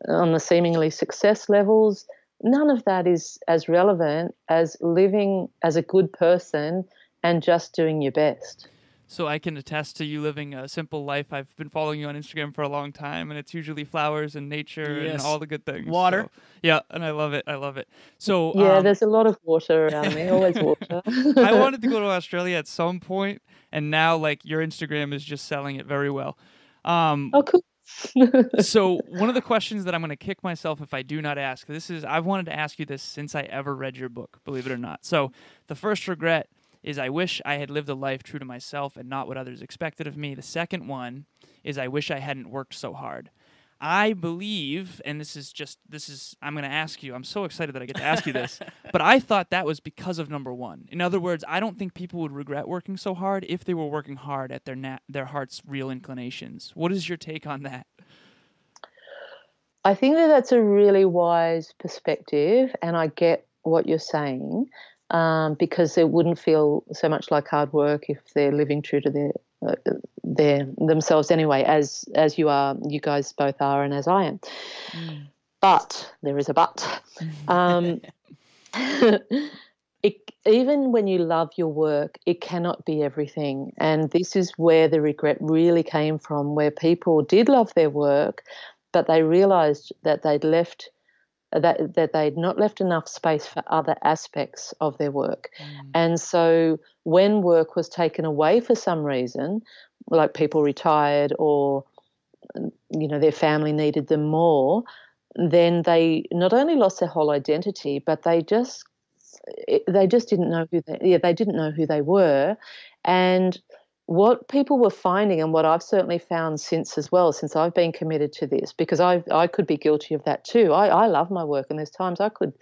on the seemingly success levels. None of that is as relevant as living as a good person and just doing your best. So I can attest to you living a simple life. I've been following you on Instagram for a long time, and it's usually flowers and nature and all the good things. Water. So, yeah, and I love it. I love it. So there's a lot of water around me, always water. I wanted to go to Australia at some point, and now your Instagram is just selling it very well. Cool. So one of the questions that I'm going to kick myself if I do not ask, I've wanted to ask you this since I ever read your book, believe it or not. So the first regret is I wish I had lived a life true to myself and not what others expected of me. The second one is I wish I hadn't worked so hard. I believe, and I'm going to ask you, I'm so excited that I get to ask you this, but I thought that was because of number one. In other words, I don't think people would regret working so hard if they were working hard at their heart's real inclinations. What is your take on that? I think that's a really wise perspective, and I get what you're saying. Because it wouldn't feel so much like hard work if they're living true to their themselves anyway, as you guys both are, and as I am. But there is a but. Even when you love your work, it cannot be everything, and this is where the regret really came from, where people did love their work, but they realised that they'd not left enough space for other aspects of their work. And so when work was taken away for some reason, like people retired or, their family needed them more, then they not only lost their whole identity, but they just didn't know they didn't know who they were. And what people were finding, and what I've certainly found since as well, since I've been committed to this, because I could be guilty of that too. I love my work, and there's times I could,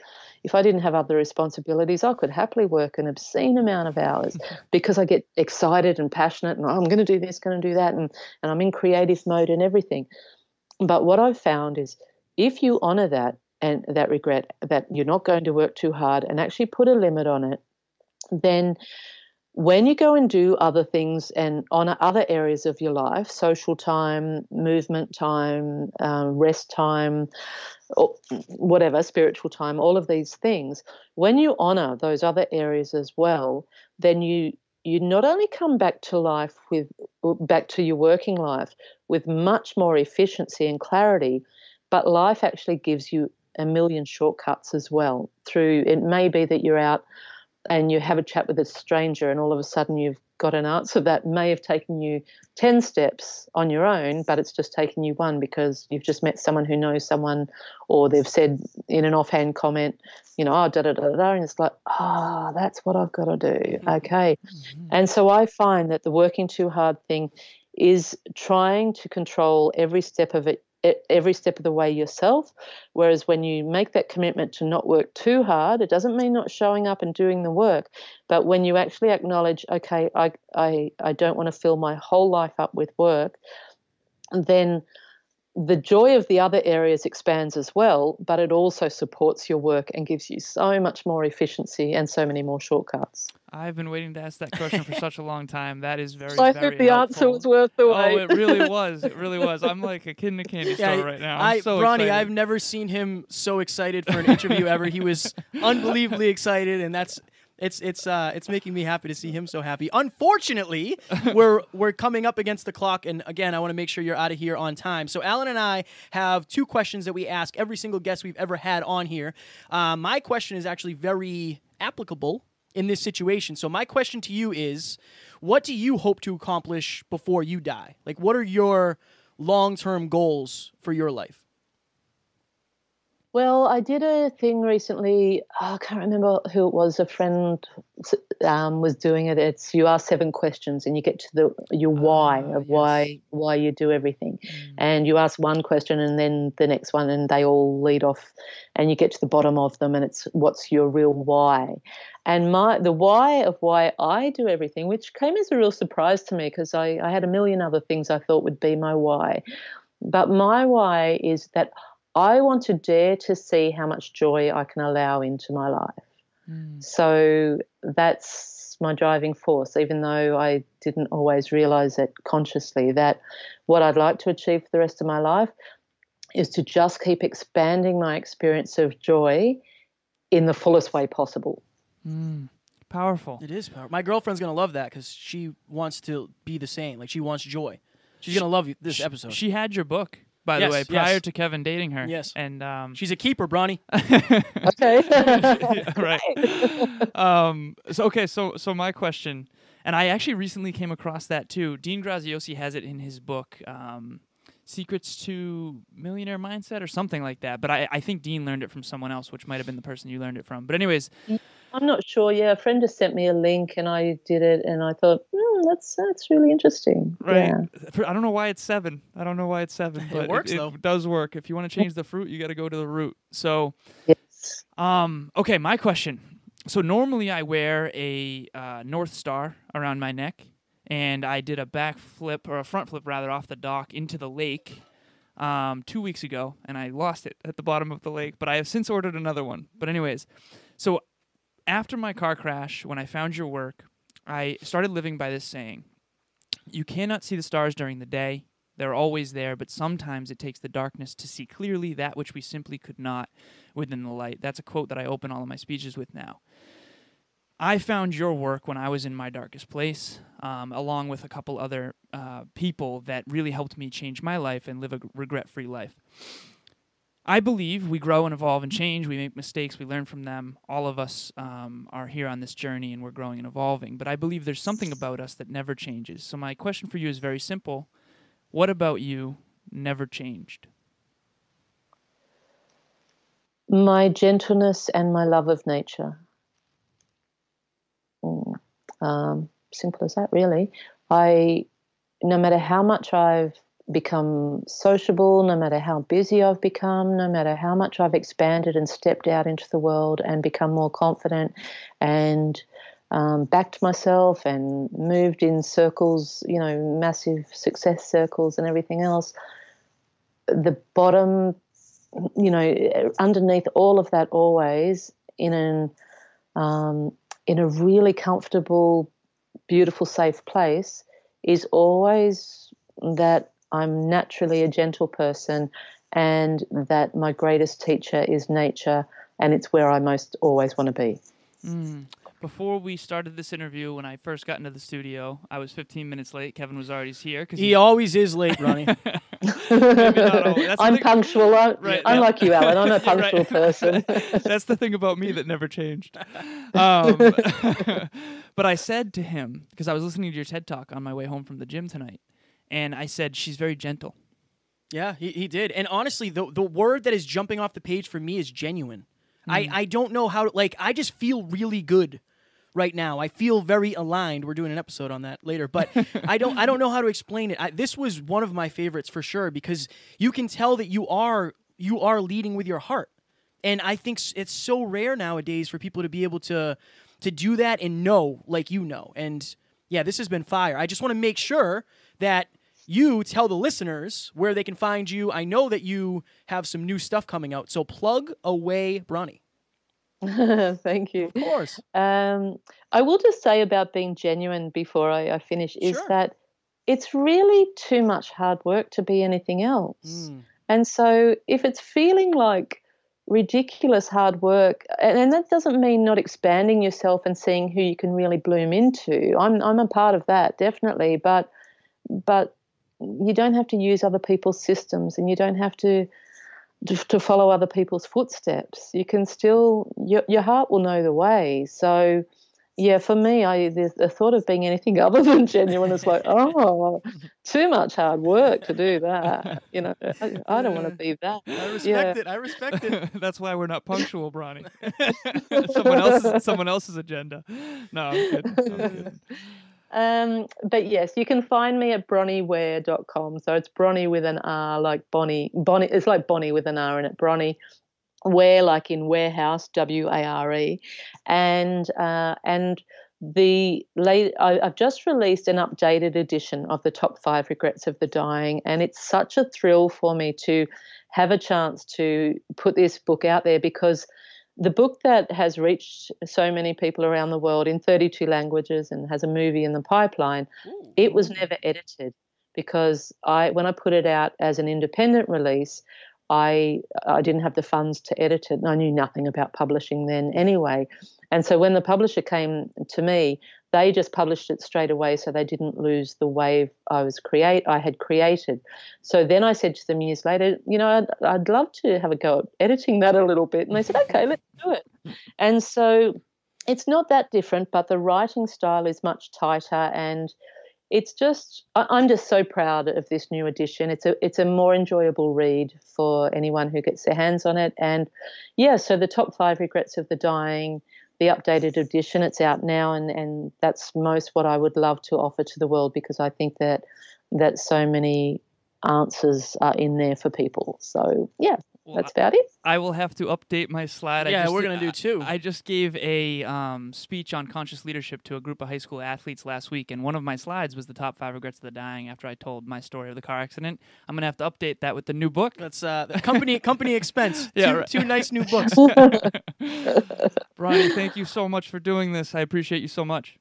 if I didn't have other responsibilities, I could happily work an obscene amount of hours because I get excited and passionate, and I'm going to do this, going to do that, and I'm in creative mode and everything. But what I've found is if you honor that and that regret, that you're not going to work too hard and actually put a limit on it, then when you go and do other things and honor other areas of your life, social time, movement time, rest time, or whatever, spiritual time, all of these things, when you honor those other areas as well, then you not only come back to life back to your working life with much more efficiency and clarity, but life actually gives you a million shortcuts as well. Through, it may be that you're out and you have a chat with a stranger and all of a sudden you've got an answer that may have taken you 10 steps on your own, but it's just taken you one because you've just met someone who knows someone, or they've said in an offhand comment, oh, da-da-da-da, and it's like, that's what I've got to do. Okay. And so I find that the working too hard thing is trying to control every step of it, every step of the way yourself, whereas when you make that commitment to not work too hard, it doesn't mean not showing up and doing the work, but when you actually acknowledge, okay, I don't want to fill my whole life up with work, then the joy of the other areas expands as well, but it also supports your work and gives you so much more efficiency and so many more shortcuts. I've been waiting to ask that question for such a long time. That is very, I very hope the answer helpful. was worth the wait. Oh, it really was. It really was. I'm like a kid in a candy store right now. I'm so Bronnie, excited. I've never seen him so excited for an interview ever. He was unbelievably excited, and it's making me happy to see him so happy. Unfortunately, we're coming up against the clock, and again, I want to make sure you're out of here on time. So Alan and I have 2 questions that we ask every single guest we've ever had on here. My question is actually very applicable in this situation. So my question to you is, what do you hope to accomplish before you die? Like, what are your long-term goals for your life? Well, I did a thing recently. I can't remember who it was. A friend was doing it. It's you ask 7 questions and you get to your why of yes. why you do everything, and you ask one question and then the next one, and they all lead off, and you get to the bottom of them, and it's what's your real why. And the why of why I do everything, which came as a real surprise to me because I had a million other things I thought would be my why, but my why is that I want to dare to see how much joy I can allow into my life. So that's my driving force, even though I didn't always realize it consciously, that what I'd like to achieve for the rest of my life is to just keep expanding my experience of joy in the fullest way possible. Powerful. It is powerful. My girlfriend's going to love that because she wants to be the same. Like, she wants joy. She's going to love this episode. She had your book, by Yes, the way, yes. prior to Kevin dating her. Yes. And she's a keeper, Bronnie. Okay. yeah, right. So my question, and I actually recently came across that too. Dean Graziosi has it in his book, Secrets to Millionaire Mindset or something like that. But I think Dean learned it from someone else, which might have been the person you learned it from. But anyways. I'm not sure. Yeah, a friend just sent me a link and I did it and I thought, that's really interesting. Right. Yeah. I don't know why it's 7. But it works, though. It does work. If you want to change the fruit, you got to go to the root. So, Yes. okay, my question. So normally I wear a North Star around my neck, and I did a back flip, or a front flip rather, off the dock into the lake 2 weeks ago, and I lost it at the bottom of the lake, but I have since ordered another one. But anyways, so after my car crash, when I found your work, I started living by this saying: you cannot see the stars during the day. They're always there, but sometimes it takes the darkness to see clearly that which we simply could not within the light. That's a quote that I open all of my speeches with now. I found your work when I was in my darkest place, along with a couple other people that really helped me change my life and live a regret-free life. I believe we grow and evolve and change. We make mistakes. We learn from them. All of us are here on this journey, and we're growing and evolving. But I believe there's something about us that never changes. So my question for you is very simple. What about you never changed? My gentleness and my love of nature. Simple as that, really. No matter how much I've become sociable, no matter how busy I've become, no matter how much I've expanded and stepped out into the world and become more confident and backed myself and moved in circles, massive success circles and everything else, the bottom, underneath all of that, always in a really comfortable, beautiful, safe place, is always that I'm naturally a gentle person and that my greatest teacher is nature, and it's where I most always want to be. Before we started this interview, when I first got into the studio, I was 15 minutes late. Kevin was already here. He always is late, Bronnie. I'm punctual. I'm like you, Alan. I'm a punctual person. That's the thing about me that never changed. But I said to him, because I was listening to your TED Talk on my way home from the gym tonight, and I said, she's very gentle. Yeah, he did. And honestly, the word that is jumping off the page for me is genuine. I don't know how to, I just feel really good right now. I feel very aligned. We're doing an episode on that later, but I don't know how to explain it. This was one of my favorites for sure, because you can tell that you are leading with your heart. And I think it's so rare nowadays for people to be able to do that and know like you know. And yeah, this has been fire. I just want to make sure that you tell the listeners where they can find you. I know that you have some new stuff coming out, so plug away, Bronnie. Thank you. Of course. I will just say about being genuine before I finish is Sure. that it's really too much hard work to be anything else. And so if it's feeling like ridiculous hard work, and that doesn't mean not expanding yourself and seeing who you can really bloom into. I'm a part of that, definitely, but you don't have to use other people's systems, and you don't have to follow other people's footsteps. You can still, your heart will know the way. So, yeah, for me, the thought of being anything other than genuine is like, too much hard work to do that. I don't want to be that. I respect it. That's why we're not punctual, Bronnie. someone else's agenda. No, I'm kidding. But yes, you can find me at bronnieware.com. So it's Bronnie with an R, like Bonnie. It's like Bonnie with an R in it. Bronnie Ware, like in warehouse, WARE. And I've just released an updated edition of the top 5 regrets of the dying, and it's such a thrill for me to have a chance to put this book out there, because the book that has reached so many people around the world in 32 languages and has a movie in the pipeline, it was never edited, because when I put it out as an independent release, I didn't have the funds to edit it, and I knew nothing about publishing then anyway. And so when the publisher came to me, they just published it straight away, so they didn't lose the wave I had created. So then I said to them years later, I'd love to have a go at editing that a little bit. And they said, okay, let's do it. And so it's not that different, but the writing style is much tighter, and it's just, I'm just so proud of this new edition. It's a more enjoyable read for anyone who gets their hands on it. And yeah, so the top 5 regrets of the dying, the updated edition, it's out now, and that's most what I would love to offer to the world, because I think that so many answers are in there for people. So yeah, that's about it. I will have to update my slide. Yeah, we're going to do too. I just gave a speech on conscious leadership to a group of high school athletes last week, and one of my slides was the top 5 regrets of the dying after I told my story of the car accident. I'm going to have to update that with the new book. That's company expense. Two nice new books. Bronnie, thank you so much for doing this. I appreciate you so much.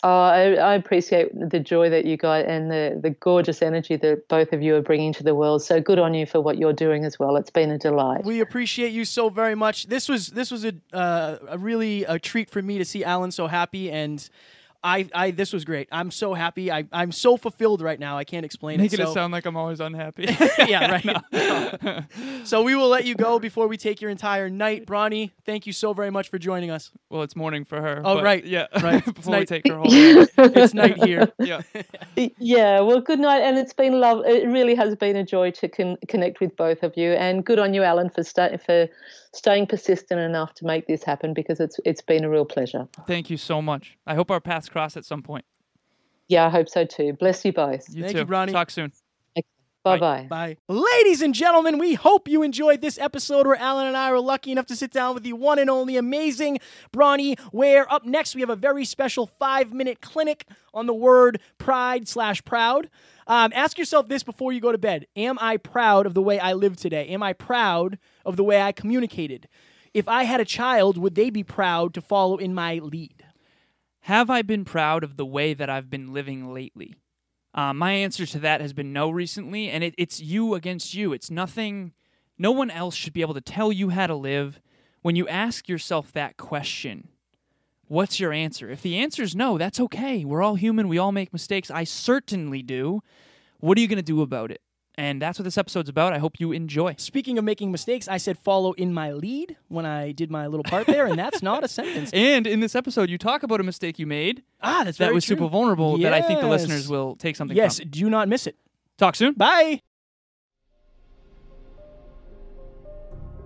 I appreciate the joy that you got and the gorgeous energy that both of you are bringing to the world. So good on you for what you're doing as well. It's been a delight. We appreciate you so very much. This was a really a treat for me to see Alan so happy, and This was great. I'm so happy. I'm so fulfilled right now. I can't explain it. Making it sound like I'm always unhappy. Yeah, right. So we will let you go before we take your entire night. Bronnie, thank you so very much for joining us. Well, it's morning for her. Oh, but right. Yeah. Right. Before we take her home. It's night here. Yeah. Yeah, well, good night. And it's been love. It really has been a joy to connect with both of you. And good on you, Alan, for staying persistent enough to make this happen, because it's been a real pleasure. Thank you so much. I hope our paths cross at some point. Yeah, I hope so too. Bless you both. Thank too. you, Bronnie. Talk soon. Bye-bye. Bye. Ladies and gentlemen, we hope you enjoyed this episode where Alan and I were lucky enough to sit down with the one and only amazing Bronnie Ware. Up next, we have a very special 5-minute clinic on the word pride/proud. Ask yourself this before you go to bed. Am I proud of the way I live today? Am I proud of the way I communicated? If I had a child, would they be proud to follow in my lead? Have I been proud of the way that I've been living lately? My answer to that has been no recently, and it's you against you. It's nothing. No one else should be able to tell you how to live. When you ask yourself that question, what's your answer? If the answer is no, that's okay. We're all human. We all make mistakes. I certainly do. What are you going to do about it? And that's what this episode's about. I hope you enjoy. Speaking of making mistakes, I said follow in my lead when I did my little part there, and that's not a sentence. And in this episode, you talk about a mistake you made. That's that very was true. super vulnerable. Yes. That I think the listeners will take something Yes, from. do not miss it. Talk soon. Bye.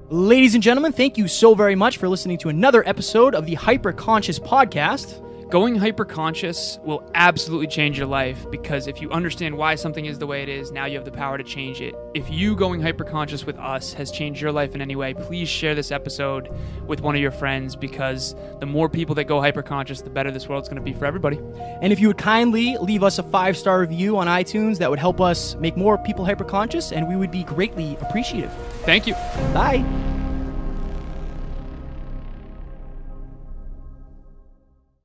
Ladies and gentlemen, thank you so very much for listening to another episode of the Hyperconscious Podcast. Going hyper-conscious will absolutely change your life, because if you understand why something is the way it is, now you have the power to change it. If you going hyper-conscious with us has changed your life in any way, please share this episode with one of your friends, because the more people that go hyper-conscious, the better this world's going to be for everybody. And if you would kindly leave us a 5-star review on iTunes, that would help us make more people hyper-conscious, and we would be greatly appreciative. Thank you. Bye.